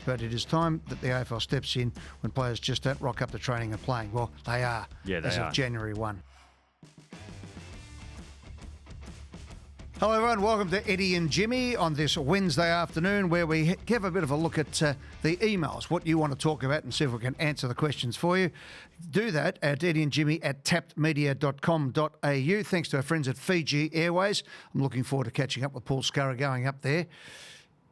but it is time that the AFL steps in when players just don't rock up to training and playing. Well, they are. Yeah, they as are. of January 1. Hello everyone, welcome to Eddie and Jimmy on this Wednesday afternoon where we have a bit of a look at the emails, what you want to talk about, and see if we can answer the questions for you. Do that at Eddie and Jimmy at tappedmedia.com.au. Thanks to our friends at Fiji Airways. I'm looking forward to catching up with Paul Scurra going up there.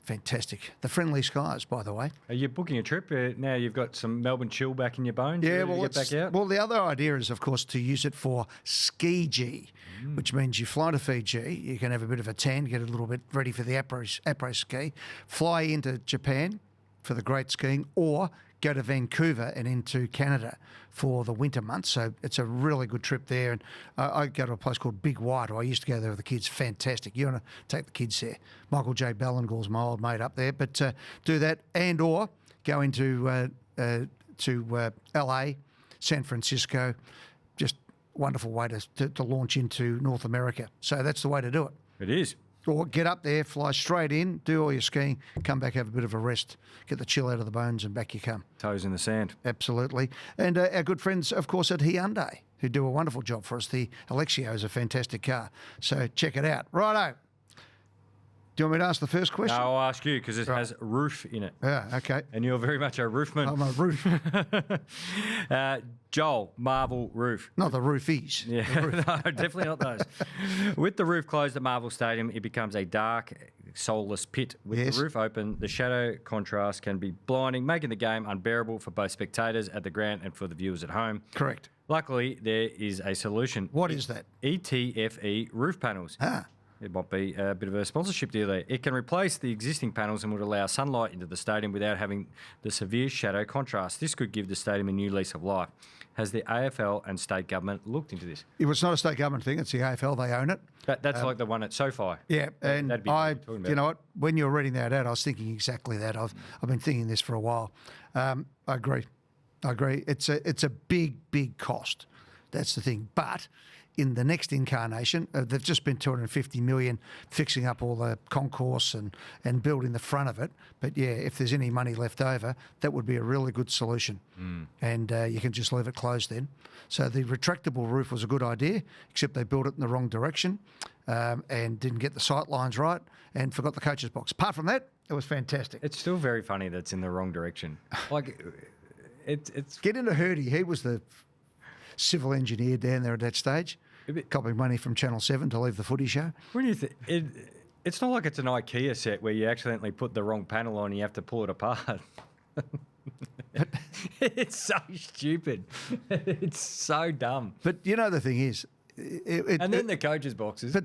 Fantastic. The friendly skies, by the way. Are you booking a trip? Now you've got some Melbourne chill back in your bones? Yeah, well, get back out? Well, the other idea is, of course, to use it for ski-G, which means you fly to Fiji, you can have a bit of a tan, get a little bit ready for the après ski, fly into Japan for the great skiing, or go to Vancouver and into Canada for the winter months. So it's a really good trip there. And I go to a place called Big White, or I used to go there with the kids. Fantastic. You want to take the kids there. Michael J. Ballingall's my old mate up there. But do that, and or go into LA, San Francisco. Just wonderful way to launch into North America. So that's the way to do it. It is. Or get up there, fly straight in, do all your skiing, come back, have a bit of a rest, get the chill out of the bones, and back you come. Toes in the sand. Absolutely. And our good friends, of course, at Hyundai, who do a wonderful job for us. The Alexio is a fantastic car. So check it out. Righto. Do you want me to ask the first question? No, I'll ask you because it has roof in it. Yeah, okay. And you're very much a roofman. I'm a roof. Joel, Marvel roof. Not the roofies. Yeah, no, definitely not those. With the roof closed at Marvel Stadium, it becomes a dark, soulless pit. With the roof open, the shadow contrast can be blinding, making the game unbearable for both spectators at the ground and for the viewers at home. Correct. Luckily, there is a solution. What is that? ETFE roof panels. It might be a bit of a sponsorship deal there. It can replace the existing panels and would allow sunlight into the stadium without having the severe shadow contrast. This could give the stadium a new lease of life. Has the AFL and state government looked into this? It's not a state government thing. It's the AFL. They own it. That's like the one at SoFi. Yeah, and That'd be what you're talking about. you know what? When you were reading that out, I was thinking exactly that. I've been thinking this for a while. I agree. It's a big cost. That's the thing. But in the next incarnation, they've just spent $250 million fixing up all the concourse and building the front of it. But yeah, if there's any money left over, that would be a really good solution. And you can just leave it closed then. So the retractable roof was a good idea, except they built it in the wrong direction and didn't get the sight lines right and forgot the coach's box. Apart from that, it was fantastic. It's still very funny that it's in the wrong direction. Like, it's Get into Hurdy. He was the civil engineer down there at that stage, copying money from Channel 7 to leave the footy show. When you it's not like it's an IKEA set where you accidentally put the wrong panel on and you have to pull it apart. It's so stupid. It's so dumb. But you know the thing is... the coach's boxes. But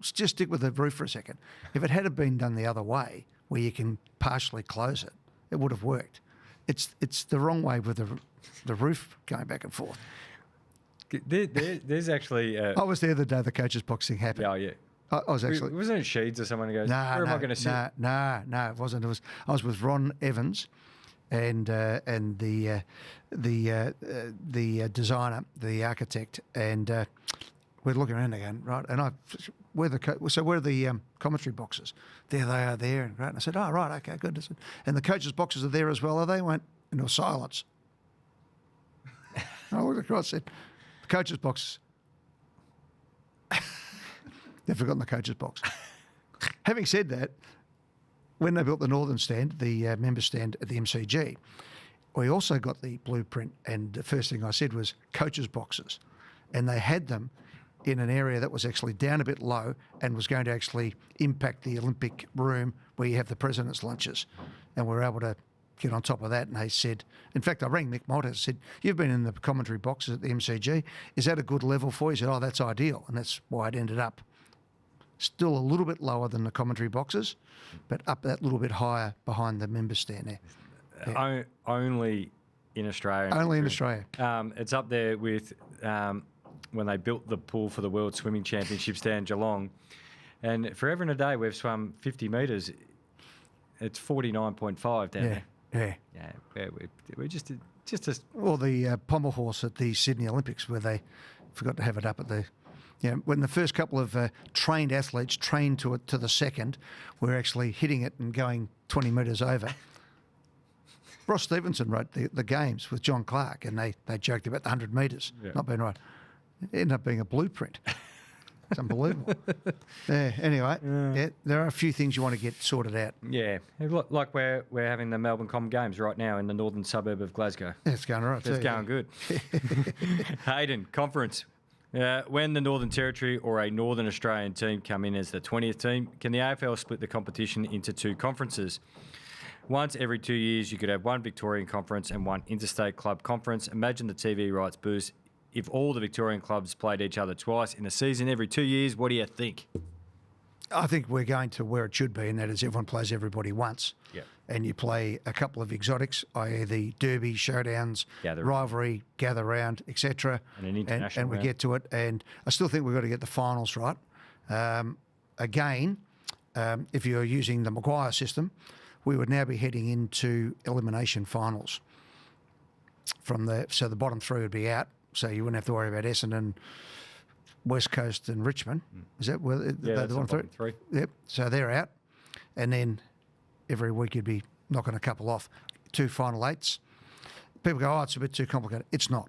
just stick with the roof for a second. If it had been done the other way, where you can partially close it, it would have worked. It's the wrong way with the roof going back and forth. There's actually... I was there the day the coach's box thing happened. Oh, yeah. I was actually... Wasn't it Sheeds or someone who goes, where am I going to sit? No, it wasn't. I was with Ron Evans and the designer, the architect, and we're looking around again, right? And where are the commentary boxes? There they are there. Right? And I said, oh, right, okay, good. I said, and the coaches' boxes are there as well, are they? Went into silence. I looked across and said, the coaches' boxes. They've forgotten the coach's box. Having said that, when they built the Northern Stand, the member stand at the MCG, we also got the blueprint, and the first thing I said was coach's boxes. And they had them in an area that was actually down a bit low and was going to actually impact the Olympic room where you have the president's lunches. And we were able to get on top of that. And they said, in fact, I rang Mick Motta and said, you've been in the commentary boxes at the MCG. Is that a good level for you? He said, oh, that's ideal. And that's why it ended up still a little bit lower than the commentary boxes, but up that little bit higher behind the member stand there. Yeah. Only in Australia. Only in Australia. It's up there with when they built the pool for the World Swimming Championships down Geelong. And forever and a day, we've swum 50 metres. It's 49.5 down there. Yeah. We're just a... Or the pommel horse at the Sydney Olympics, where they forgot to have it up at the... when the first couple of trained athletes trained to it to the second, were actually hitting it and going 20 metres over. Ross Stevenson wrote the games with John Clark, and they joked about the 100 metres not being right. It ended up being a blueprint. It's unbelievable. Anyway, there are a few things you want to get sorted out. Yeah, like we're having the Melbourne Com Games right now in the northern suburb of Glasgow. Yeah, it's going all right. It's going good. Hayden, conference. When the Northern Territory or a Northern Australian team come in as the 20th team, can the AFL split the competition into 2 conferences? Once every 2 years, you could have one Victorian conference and one interstate club conference. Imagine the TV rights boost if all the Victorian clubs played each other twice in a season every 2 years. What do you think? I think we're going to where it should be, and that is everyone plays everybody once. Yep. And you play a couple of exotics, i.e. the Derby, showdowns, rivalry, gather round, etc. And an international and we get to it. And I still think we've got to get the finals right. Again, if you're using the McGuire system, we would now be heading into elimination finals. So the bottom 3 would be out. So you wouldn't have to worry about Essendon, West Coast and Richmond. Is that where that's the bottom 3? Yep. So they're out. And then every week you'd be knocking a couple off. 2 final 8s. People go, it's a bit too complicated. It's not.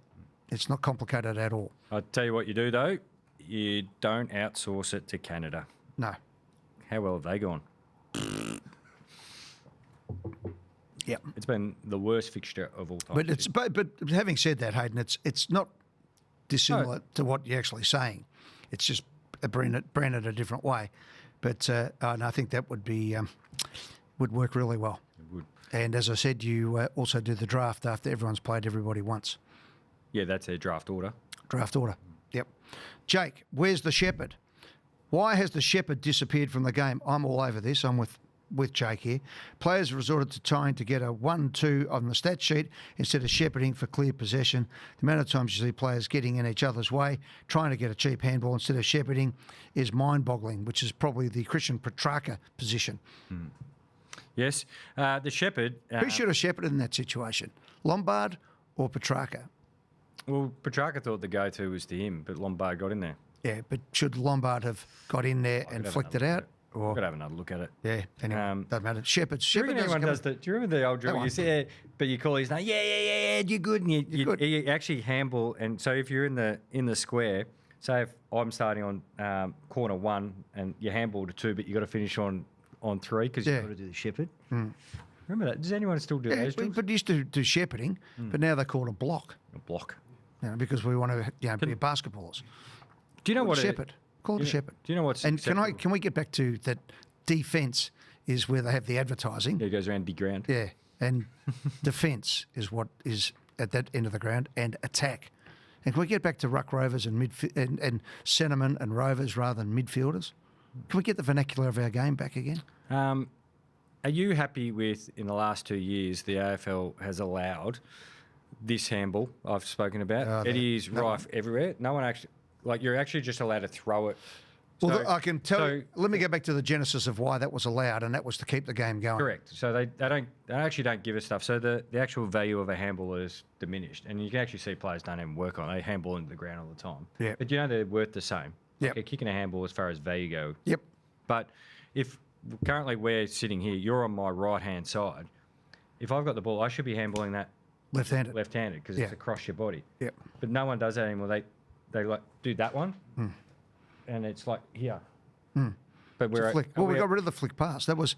It's not complicated at all. I'll tell you what you do, though. You don't outsource it to Canada. No. How well have they gone? Yep. It's been the worst fixture of all time. But having said that, Hayden, it's not dissimilar to what you're actually saying. It's just branded a different way. But and I think that would work really well. It would. And as I said, you also do the draft after everyone's played everybody once. Yeah, that's their draft order. Draft order. Yep. Jake, where's the shepherd? Why has the shepherd disappeared from the game? I'm all over this. I'm with Jake here. Players resorted to trying to get a 1-2 on the stat sheet instead of shepherding for clear possession. The amount of times you see players getting in each other's way, trying to get a cheap handball instead of shepherding is mind-boggling, which is probably the Christian Petrarca position. Yes. The shepherd... Who should have shepherded in that situation? Lombard or Petrarca? Well, Petrarca thought the go-to was to him, but Lombard got in there. Yeah, but should Lombard have got in there and flicked it out? Or, I've got to have another look at it. Yeah, anyway, doesn't matter. Shepherd do you remember the old drill? You say, but you call his name, yeah, you're good. And you actually handball. And so if you're in the square, say if I'm starting on corner 1 and you handball to 2, but you got to finish on 3 because you've got to do the shepherd. Remember that? Does anyone still do those drills? But used to do shepherding, but now they call it a block. A block. Because we want to be basketballers. Do you know what shepherd? Call it a shepherd. Do you know what's and can we get back to that? Defence is where they have the advertising. Yeah, it goes around big ground. Yeah, and defence is what is at that end of the ground, and attack. And can we get back to ruck rovers and and centremen and rovers rather than midfielders? Can we get the vernacular of our game back again? Are you happy with, in the last 2 years, the AFL has allowed this handball I've spoken about? It is rife everywhere. No one actually... Like, you're actually just allowed to throw it. Well, I can tell you... Let me go back to the genesis of why that was allowed, and that was to keep the game going. Correct. So they actually don't give us stuff. So the actual value of a handball is diminished. And you can actually see players don't even work on it. They handball into the ground all the time. Yeah. But, they're worth the same. Yeah. Like, kicking a handball as far as value go. Yep. But if currently we're sitting here, you're on my right-hand side. If I've got the ball, I should be handballing that left-handed because it's across your body. Yep. But no one does that anymore. They like do that one, and it's like here. But we're flick. Well, we got rid of the flick pass. That was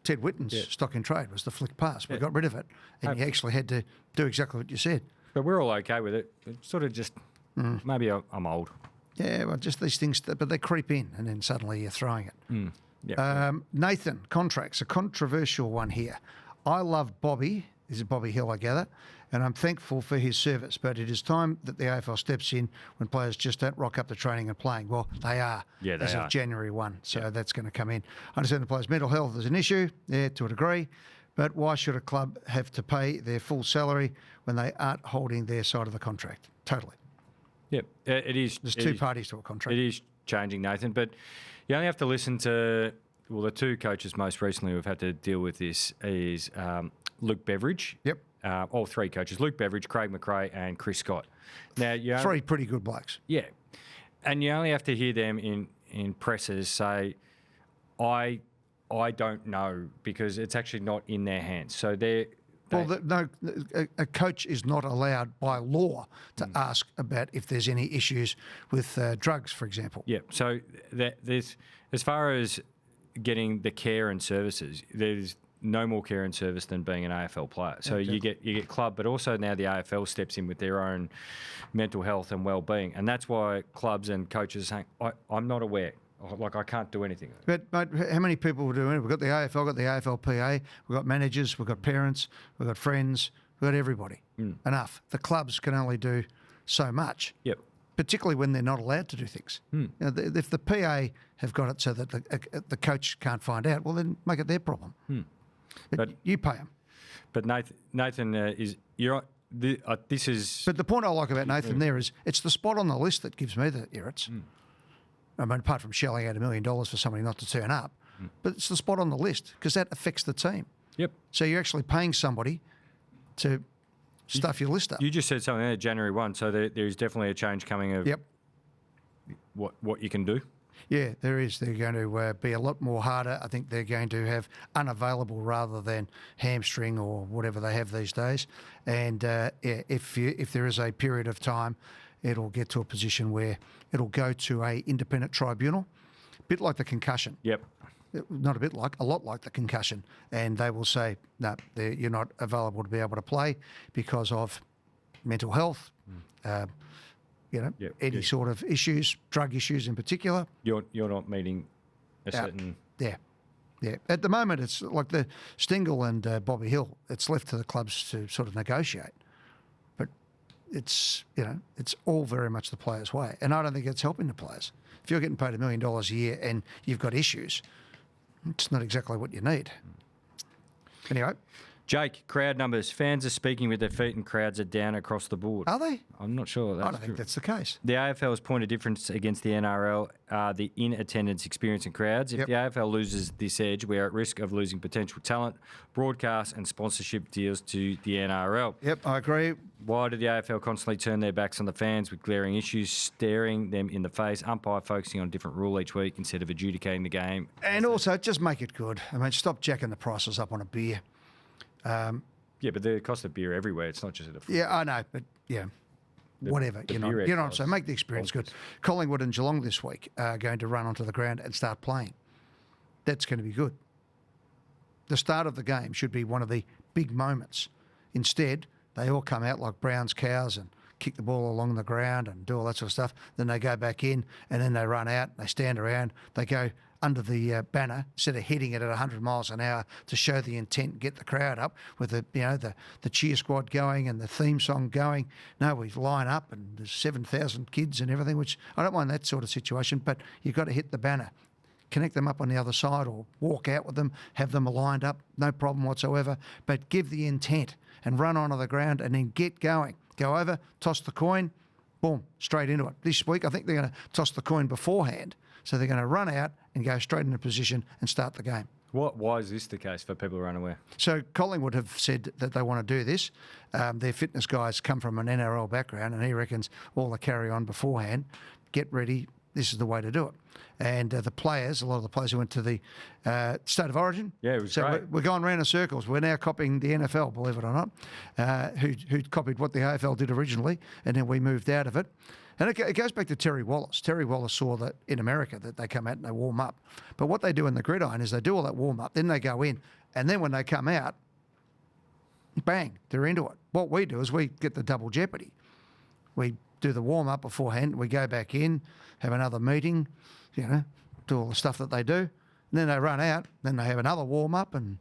Ted Whitten's stock in trade, was the flick pass. We got rid of it, and you actually had to do exactly what you said. But we're all okay with it. It's sort of just maybe I'm old. Yeah, well, just these things, but they creep in, and then suddenly you're throwing it. Nathan, contracts, a controversial one here. I love Bobby. This is Bobby Hill, I gather, and I'm thankful for his service. But it is time that the AFL steps in when players just don't rock up to training and playing. Well, they are as of January 1, so that's going to come in. I understand the players' mental health is an issue, to a degree, but why should a club have to pay their full salary when they aren't holding their side of the contract? Totally. Yep, it is. There's two parties to a contract. It is changing, Nathan, but you only have to listen to, well, the two coaches most recently who've had to deal with this is Luke Beveridge. Yep. All three coaches, Luke Beveridge, Craig McRae and Chris Scott. Now, three pretty good blokes. Yeah. And you only have to hear them in presses say, I don't know, because it's actually not in their hands. So A coach is not allowed by law to ask about if there's any issues with drugs, for example. Yeah. So there's, as far as getting the care and services, there's no more care and service than being an AFL player. So you get club, but also now the AFL steps in with their own mental health and well-being, and that's why clubs and coaches are saying, I'm not aware. Like, I can't do anything. But how many people will do it? We've got the AFL, got the AFLPA, we've got managers, we've got parents, we've got friends, we've got everybody. Enough. The clubs can only do so much. Yep. Particularly when they're not allowed to do things. You know, if the PA have got it so that the coach can't find out, well, then make it their problem. But you pay them. But Nathan this is. But the point I like about Nathan there is it's the spot on the list that gives me the irrits. I mean, apart from shelling out $1 million for somebody not to turn up, but it's the spot on the list because that affects the team. Yep. So you're actually paying somebody to stuff your list up. You just said something there, January 1, so there is definitely a change coming of what you can do. Yeah, there is. They're going to be a lot more harder. I think they're going to have unavailable rather than hamstring or whatever they have these days. And if there is a period of time, it'll get to a position where it'll go to a independent tribunal, a bit like the concussion. Yep. Not a bit like, a lot like the concussion. And they will say, no, you're not available to be able to play because of mental health, any sort of issues, drug issues in particular. You're not meeting a certain... Yeah. At the moment, it's like the Stengel and Bobby Hill. It's left to the clubs to sort of negotiate. But it's all very much the players' way. And I don't think it's helping the players. If you're getting paid $1 million a year and you've got issues, it's not exactly what you need. Anyway. Jake, crowd numbers. Fans are speaking with their feet and crowds are down across the board. Are they? I'm not sure. I don't think that's the case. The AFL's point of difference against the NRL are the in-attendance experience in crowds. If the AFL loses this edge, we are at risk of losing potential talent, broadcast and sponsorship deals to the NRL. Yep, I agree. Why do the AFL constantly turn their backs on the fans with glaring issues, staring them in the face, umpire focusing on a different rule each week instead of adjudicating the game? And also, just make it good. I mean, stop jacking the prices up on a beer. But the cost of beer everywhere. It's not just at a... Yeah, I know, but whatever. You know what I'm saying? Make the experience good. Collingwood and Geelong this week are going to run onto the ground and start playing. That's going to be good. The start of the game should be one of the big moments. Instead, they all come out like Brown's cows and kick the ball along the ground and do all that sort of stuff. Then they go back in and then they run out, they stand around, they go under the banner instead of hitting it at 100 miles an hour to show the intent, get the crowd up with the cheer squad going and the theme song going. No, we line up and there's 7,000 kids and everything, which I don't mind that sort of situation, but you've got to hit the banner. Connect them up on the other side or walk out with them, have them lined up, no problem whatsoever, but give the intent and run onto the ground and then get going. Go over, toss the coin, boom, straight into it. This week, I think they're going to toss the coin beforehand. So they're going to run out and go straight into position and start the game. Why is this the case for people who are unaware? So Collingwood have said that they want to do this. Their fitness guys come from an NRL background and he reckons all the carry on beforehand, get ready, this is the way to do it. And the players, a lot of the players who went to the State of Origin. Yeah, it was great. We're going round in circles. We're now copying the NFL, believe it or not, who copied what the AFL did originally, and then we moved out of it. And it goes back to Terry Wallace. Terry Wallace saw that in America that they come out and they warm up. But what they do in the gridiron is they do all that warm up, then they go in, and then when they come out, bang, they're into it. What we do is we get the double jeopardy. We do the warm up beforehand, we go back in, have another meeting, do all the stuff that they do, and then they run out, then they have another warm up and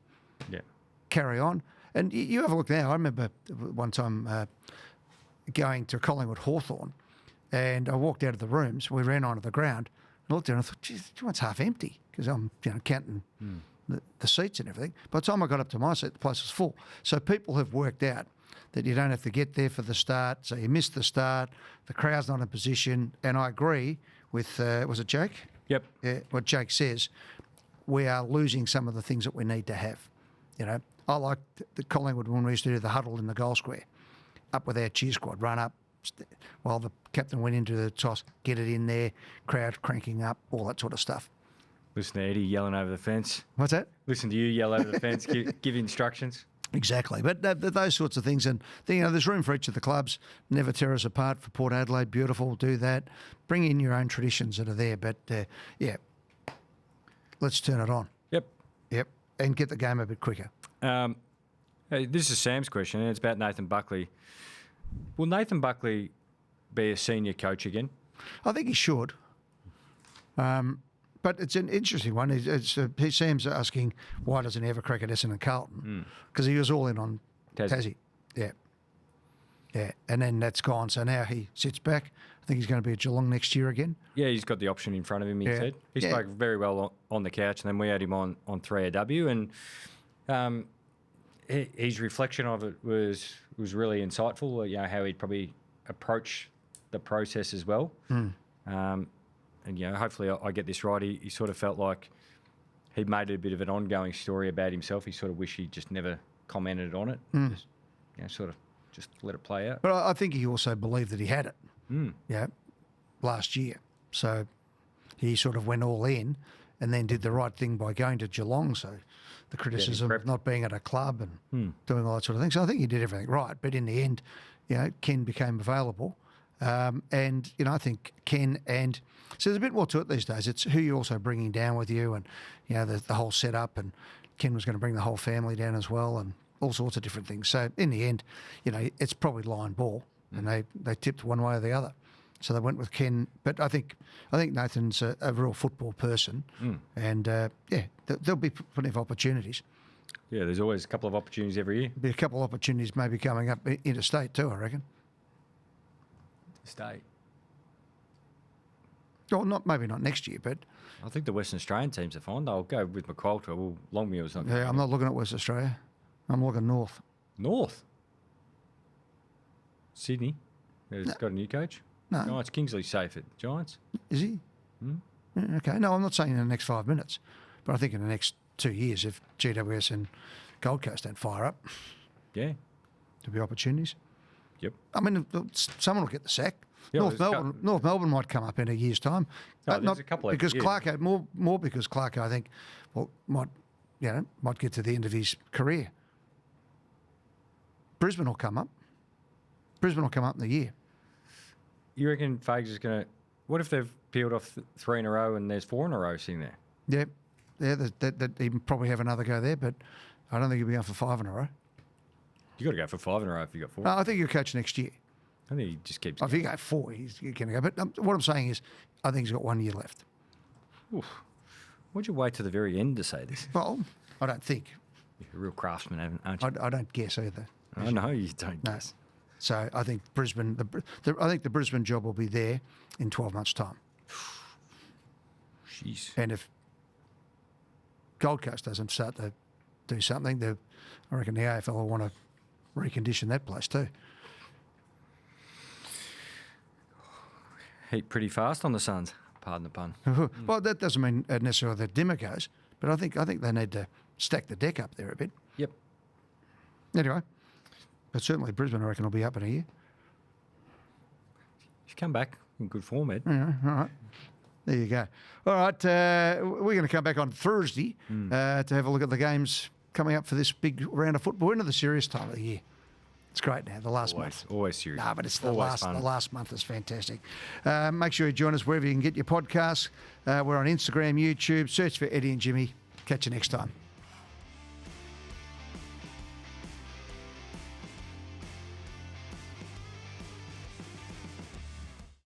carry on. And you have a look now. I remember one time going to Collingwood Hawthorn, and I walked out of the rooms. We ran onto the ground. I looked there and I thought, geez, it's half empty because I'm counting the seats and everything. By the time I got up to my seat, the place was full. So people have worked out that you don't have to get there for the start. So you miss the start. The crowd's not in position. And I agree with, was it Jake? Yep. Yeah, what Jake says. We are losing some of the things that we need to have. I like the Collingwood when we used to do the huddle in the goal square. Up with our cheer squad, run up, while the captain went into the toss, get it in there, crowd cranking up, all that sort of stuff. Listen to Eddie yelling over the fence. What's that? Listen to you yell over the fence, give instructions. Exactly. But those sorts of things. And, there's room for each of the clubs. Never tear us apart for Port Adelaide. Beautiful. Do that. Bring in your own traditions that are there. But, let's turn it on. Yep. And get the game a bit quicker. Hey, this is Sam's question, and it's about Nathan Buckley. Will Nathan Buckley be a senior coach again? I think he should. But it's an interesting one. Sam's asking why doesn't he ever crack at Essendon and Carlton? Because he was all in on Tassie. Yeah. And then that's gone. So now he sits back. I think he's going to be at Geelong next year again. Yeah, he's got the option in front of him, he said. He spoke very well on the couch, and then we had him on 3AW. And his reflection of it was really insightful, how he'd probably approach the process as well. And, hopefully I get this right. He sort of felt like he made it a bit of an ongoing story about himself. He sort of wished he just never commented on it. Just let it play out. But I think he also believed that he had it, last year. So he sort of went all in and then did the right thing by going to Geelong. So the criticism of not being at a club and doing all that sort of thing. So I think he did everything right. But in the end, Ken became available. And I think Ken and... So there's a bit more to it these days. It's who you're also bringing down with you and, the whole setup. And Ken was going to bring the whole family down as well and all sorts of different things. So in the end, it's probably line ball. And they tipped one way or the other. So they went with Ken. But I think Nathan's a real football person. And, there'll be plenty of opportunities. Yeah, there's always a couple of opportunities every year. There'll be a couple of opportunities maybe coming up interstate too, I reckon. State. Well, maybe not next year, but... I think the Western Australian teams are fine. They'll go with McQualter. Well, Longmuir's not... Yeah, I'm not looking at West Australia. I'm looking north. North? Sydney? It's got a new coach? No. Giants. Kingsley's safe at Giants. Is he? Yeah, okay. No, I'm not saying in the next 5 minutes, but I think in the next 2 years, if GWS and Gold Coast don't fire up... Yeah. There'll be opportunities. Yep. I mean, someone will get the sack. Yeah, North Melbourne might come up in a year's time. No, there's a couple because Clarko, more because Clarko, I think, might get to the end of his career. Brisbane will come up. Brisbane will come up in the year. You reckon Fags is going to... What if they've peeled off 3 in a row and there's 4 in a row sitting there? Yeah, he probably have another go there, but I don't think he'll be going for 5 in a row. You got to go for 5 in a row if you got 4. I think he'll coach next year. I think he just keeps... If you go 4, he's going to go. But what I'm saying is, I think he's got 1 year left. Oof. Why'd you wait to the very end to say this? Well, I don't think. You're a real craftsman, aren't you? I don't guess either. I know you don't guess. So I think Brisbane... I think the Brisbane job will be there in 12 months' time. Jeez. And if Gold Coast doesn't start to do something, I reckon the AFL will want to recondition that place too. Heat pretty fast on the Suns, pardon the pun. Well, that doesn't mean necessarily that Dimmer goes, but I think they need to stack the deck up there a bit. Yep. Anyway, but certainly Brisbane, I reckon, will be up in a year. She's come back in good form, Ed. Yeah, all right. There you go. All right, we're going to come back on Thursday to have a look at the games coming up for this big round of football. We're into the serious time of the year. It's great now, the last month. Always serious. No, but it's the always last fun. The last month is fantastic. Make sure you join us wherever you can get your podcasts. We're on Instagram, YouTube. Search for Eddie and Jimmy. Catch you next time.